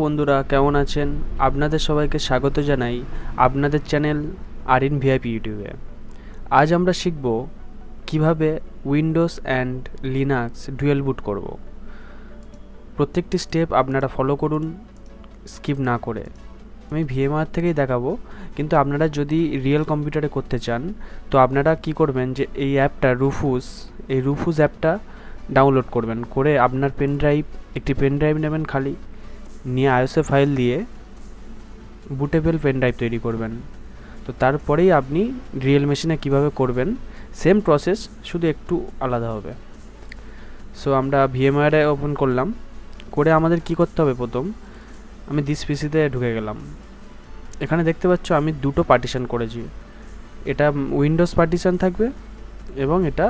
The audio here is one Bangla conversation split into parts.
বন্ধুরা কেমন আছেন? আপনাদের সবাইকে স্বাগত জানাই আপনাদের চ্যানেল আরিন ভিআইপি ইউটিউবে। আজ আমরা শিখব কিভাবে উইন্ডোজ অ্যান্ড লিনাক্স ডুয়েল বুট করব। প্রত্যেকটি স্টেপ আপনারা ফলো করুন স্কিপ না করে। আমি ভিএমআর থেকেই দেখাবো, কিন্তু আপনারা যদি রিয়েল কম্পিউটারে করতে চান তো আপনারা কি করবেন যে এই অ্যাপটা রুফুস অ্যাপটা ডাউনলোড করবেন, করে আপনার একটি পেন ড্রাইভ নেবেন খালি, নিয়ে আইএসও ফাইল দিয়ে বুটেবল পেন ড্রাইভ তৈরি করবেন। তো তারপরেই আপনি রিয়েল মেশিনে কিভাবে করবেন সেম প্রসেস, শুধু একটু আলাদা হবে। সো আমরা ভিএমআরে ওপেন করলাম, করে আমাদের কি করতে হবে, প্রথম আমি দিস পিসিতে ঢুকে গেলাম। এখানে দেখতে পাচ্ছ আমি দুটো পার্টিশন করেছি, এটা উইন্ডোজ পার্টিশন থাকবে এবং এটা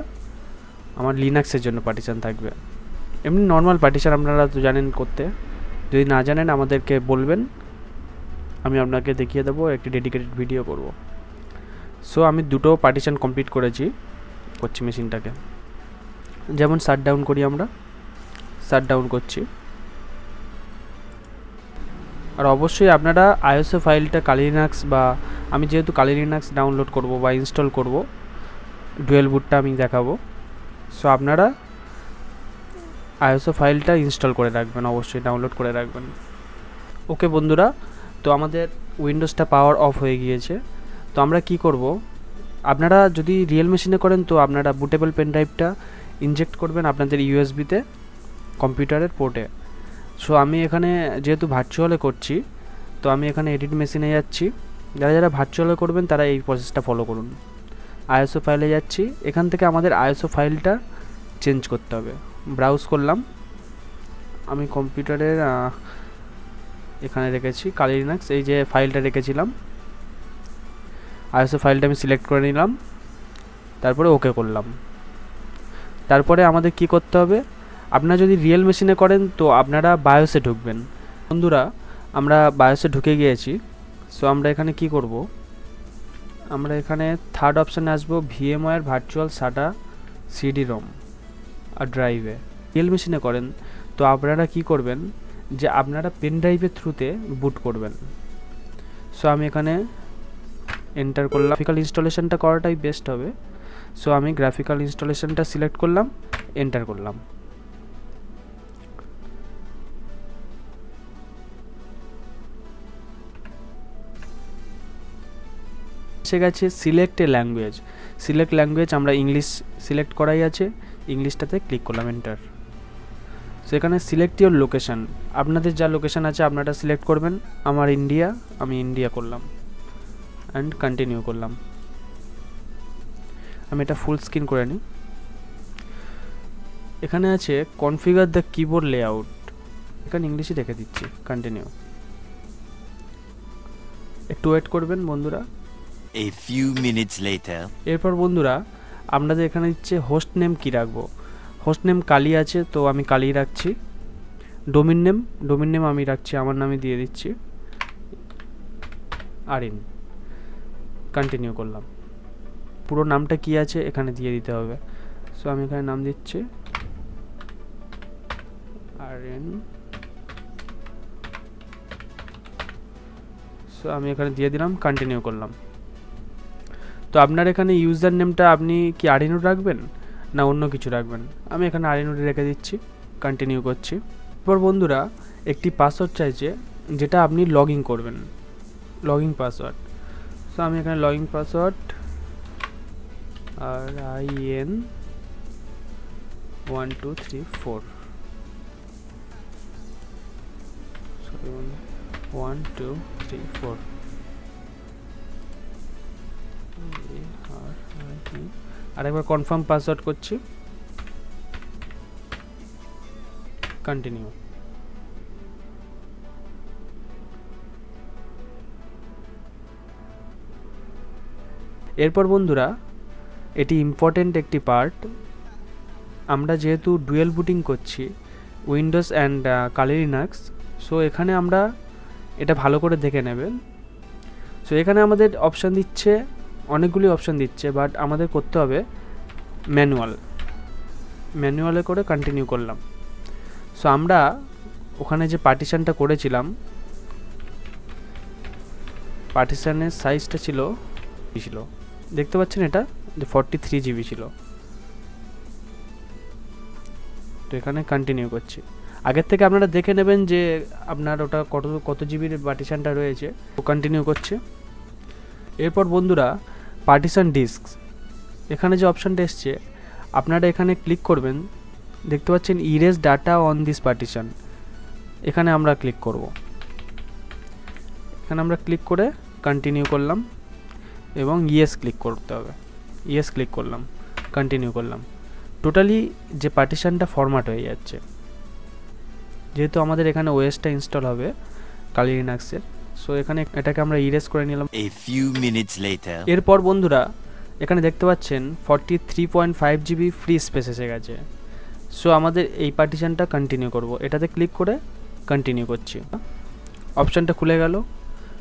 আমার লিনাক্সের জন্য পার্টিশন থাকবে। এমনি নর্মাল পার্টিশন আপনারা তো জানেন করতে, যদি না জানেন আমাদেরকে বলবেন, আমি আপনাকে দেখিয়ে দেবো, একটি ডেডিকেটেড ভিডিও করব। সো আমি দুটো পার্টিশন কমপ্লিট করছি মেশিনটাকে। যেমন শাট ডাউন করি, আমরা শাট ডাউন করছি। আর অবশ্যই আপনারা আইএসও ফাইলটা কালি লিনাক্স, বা আমি যেহেতু কালি লিনাক্স ডাউনলোড করব বা ইনস্টল করব, ডুয়েল বুটটা আমি দেখাবো। সো আপনারা আইএসও ফাইলটা ইনস্টল করে রাখবেন, অবশ্যই ডাউনলোড করে রাখবেন। ওকে বন্ধুরা, তো আমাদের উইন্ডোজটা পাওয়ার অফ হয়ে গিয়েছে। তো আমরা কি করব, আপনারা যদি রিয়েল মেশিনে করেন তো আপনারা বুটেবল পেন ড্রাইভটা ইনজেক্ট করবেন আপনাদের ইউএসবিতে কম্পিউটারের পোর্টে। সো আমি এখানে যেহেতু ভার্চুয়ালে করছি, তো আমি এখানে এডিট মেশিনে যাচ্ছি। যারা যারা ভার্চুয়ালে করবেন তারা এই প্রসেসটা ফলো করুন। আইএসও ফাইলে যাচ্ছি, এখান থেকে আমাদের আইএসও ফাইলটা চেঞ্জ করতে হবে। ব্রাউজ করলাম, আমি কম্পিউটারের এখানে রেখেছি কালি লিনাক্স, এই যে ফাইলটা রেখেছিলাম আইএসও ফাইলটা আমি সিলেক্ট করে নিলাম, তারপরে ওকে করলাম। তারপরে আমাদের কি করতে হবে, আপনারা যদি রিয়েল মেশিনে করেন তো আপনারা বায়োসে ঢুকবেন। বন্ধুরা আমরা বায়োসে ঢুকে গিয়েছি। সো আমরা এখানে কি করব, আমরা এখানে থার্ড অপশানে আসবো, ভিএমওয়্যার ভার্চুয়াল সাটা সিডি রম আর ড্রাইভে। রিয়েল মেশিনে করেন তো আপনারা কি করবেন, যে আপনারা পেন ড্রাইভের থ্রুতে বুট করবেন। সো আমি এখানে এন্টার করলাম, গ্রাফিক্যাল ইনস্টলেশনটা করাটাই বেস্ট হবে। সো আমি গ্রাফিক্যাল ইনস্টলেশনটা সিলেক্ট করলাম, এন্টার করলাম। এসে গেছে সিলেক্ট এ ল্যাঙ্গুয়েজ। সিলেক্ট ল্যাঙ্গুয়েজ আমরা ইংলিশ সিলেক্ট করাই আছে, ইংলিশটাতে ক্লিক করলাম, এন্টার। সেখানে সিলেক্ট ইওর লোকেশান, আপনাদের যা লোকেশান আছে আপনারা সিলেক্ট করবেন। আমার ইন্ডিয়া, আমি ইন্ডিয়া করলাম অ্যান্ড কন্টিনিউ করলাম। আমি এটা ফুল স্ক্রিন করে নিই। এখানে আছে কনফিগার দ্য কিবোর্ড লেআউট, এখানে ইংলিশে রেখে দিচ্ছি, কন্টিনিউ। একটু ওয়েট করবেন বন্ধুরা। A few minutes later. এরপর বন্ধুরা আপনাদের এখানে দিচ্ছে হোস্ট নেম কী রাখবো। হোস্ট নেম কালি আছে, তো আমি কালি রাখছি। ডোমিন নেম আমি রাখছি, আমার নামে দিয়ে দিচ্ছি আরিন, কন্টিনিউ করলাম। পুরো নামটা কি আছে এখানে দিয়ে দিতে হবে। সো আমি এখানে নাম দিচ্ছি আরিন। সো আমি এখানে দিয়ে দিলাম, কন্টিনিউ করলাম। তো আপনার এখানে ইউজার নেমটা আপনি কি আরিনো রাখবেন না অন্য কিছু রাখবেন, আমি এখানে আরিনো রেখে দিচ্ছি, কন্টিনিউ করছি। এরপর বন্ধুরা একটি পাসওয়ার্ড চাইছে, যেটা আপনি লগ ইন করবেন, লগইন পাসওয়ার্ড। সো আমি এখানে লগইন পাসওয়ার্ড RIN 1 2 3 4 সরি 1 2 3 4 আরেকবার কনফার্ম পাসওয়ার্ড করছি, কন্টিনিউ। এরপর বন্ধুরা এটি ইম্পর্টেন্ট একটি পার্ট, আমরা যেহেতু ডুয়েল বুটিং করছি Windows and Kali Linux, so এখানে আমরা এটা ভালো করে দেখে নেবেন। সো এখানে আমাদের অপশান দিচ্ছে, অনেকগুলি অপশান দিচ্ছে, বাট আমাদের করতে হবে ম্যানুয়ালে করে কন্টিনিউ করলাম। সো আমরা ওখানে যে পার্টিশনটা করেছিলাম, পার্টিশনের সাইজটা ছিল দেখতে পাচ্ছেন এটা যে 43 জিবি ছিল। তো এখানে কন্টিনিউ করছি। আগের থেকে আপনারা দেখে নেবেন যে আপনার ওটা কত জিবির পার্টিশনটা রয়েছে। তো কন্টিনিউ করছি। এরপর বন্ধুরা পার্টিশন ডিস্ক, এখানে যে অপশানটা এসছে আপনারা এখানে ক্লিক করবেন। দেখতে পাচ্ছেন erase data on this partition, এখানে আমরা ক্লিক করব। এখানে আমরা ক্লিক করে কন্টিনিউ করলাম এবং ইয়েস ক্লিক করতে হবে। ইয়েস ক্লিক করলাম, কন্টিনিউ করলাম। টোটালি যে পার্টিশনটা ফরম্যাট হয়ে যাচ্ছে, যেহেতু আমাদের এখানে ওএসটা ইনস্টল হবে কালি লিনাক্সের। সো এখানে এটাকে আমরা ইরেজ করে নিলাম। A few minutes later. এরপর বন্ধুরা এখানে দেখতে পাচ্ছেন 43.5 জিবি ফ্রি স্পেস এসে গেছে। সো আমাদের এই পার্টিশনটা কন্টিনিউ করব। এটাতে ক্লিক করে কন্টিনিউ করছি। অপশানটা খুলে গেল।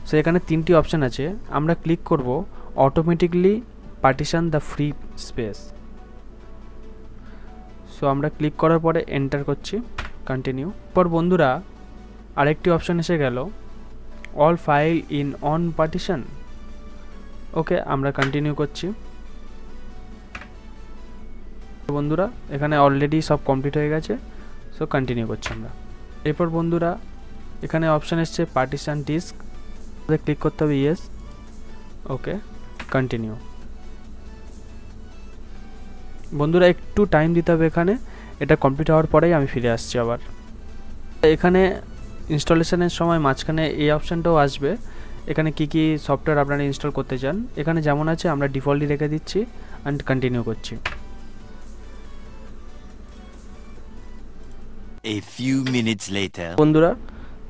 সো এখানে 3টি অপশান আছে। আমরা ক্লিক করব automatically partition the free space. So আমরা ক্লিক করার পরে এন্টার করছি, কন্টিনিউ। পর বন্ধুরা আরেকটি অপশান এসে গেল all file in on partition. Okay, আমরা কন্টিনিউ করছি। বন্ধুরা এখানে অলরেডি সব কমপ্লিট হয়ে গেছে। সো কন্টিনিউ করছি আমরা। এরপর বন্ধুরা এখানে অপশান এসছে পার্টিশন ডিস্ক, ক্লিক করতে হবে ইয়েস। ওকে, কন্টিনিউ। বন্ধুরা একটু টাইম দিতে হবে এখানে। এটা কমপ্লিট হওয়ার পরেই আমি ফিরে আসছি আবার। এখানে ইনস্টলেশনের সময় মাঝখানে এই অপশানটাও আসবে, এখানে কি কি সফটওয়্যার আপনারা ইনস্টল করতে চান। এখানে যেমন আছে আমরা ডিফল্টলি রেখে দিচ্ছি অ্যান্ড কন্টিনিউ করছি। A few minutes later. বন্ধুরা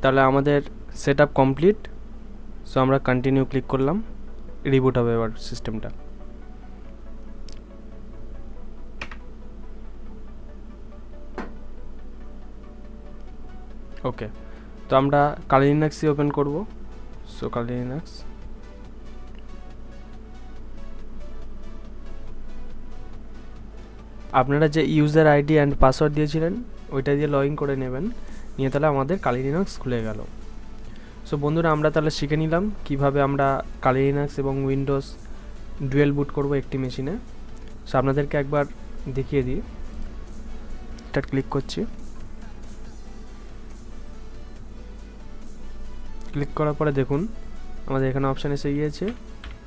তাহলে আমাদের সেটআপ কমপ্লিট। সো আমরা কন্টিনিউ ক্লিক করলাম, রিবুট হবে এবার সিস্টেমটা। ওকে, তো আমরা কালি লিনাক্সই ওপেন করব। সো কালি লিনাক্স, আপনারা যে ইউজার আইডি অ্যান্ড পাসওয়ার্ড দিয়েছিলেন ওইটা দিয়ে লগ ইন করে নেবেন, নিয়ে তাহলে আমাদের কালি লিনাক্স খুলে গেল। সো বন্ধুরা আমরা তাহলে শিখে নিলাম কিভাবে আমরা কালি লিনাক্স এবং উইন্ডোজ ডুয়েল বুট করব একটি মেশিনে। সো আপনাদেরকে একবার দেখিয়ে দিই। এটা ক্লিক করছি, ক্লিক করার পরে দেখুন আমাদের এখানে অপশান এসে গিয়েছে।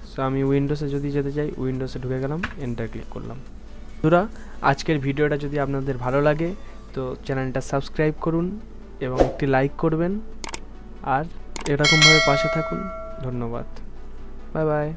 সো আমি উইন্ডোজে যদি যেতে চাই উইন্ডোজে ঢুকে গেলাম, এন্টার ক্লিক করলাম। বন্ধুরা আজকের ভিডিওটা যদি আপনাদের ভালো লাগে তো চ্যানেলটা সাবস্ক্রাইব করুন এবং একটি লাইক করবেন, আর এরকমভাবে পাশে থাকুন। ধন্যবাদ, বাই বাই।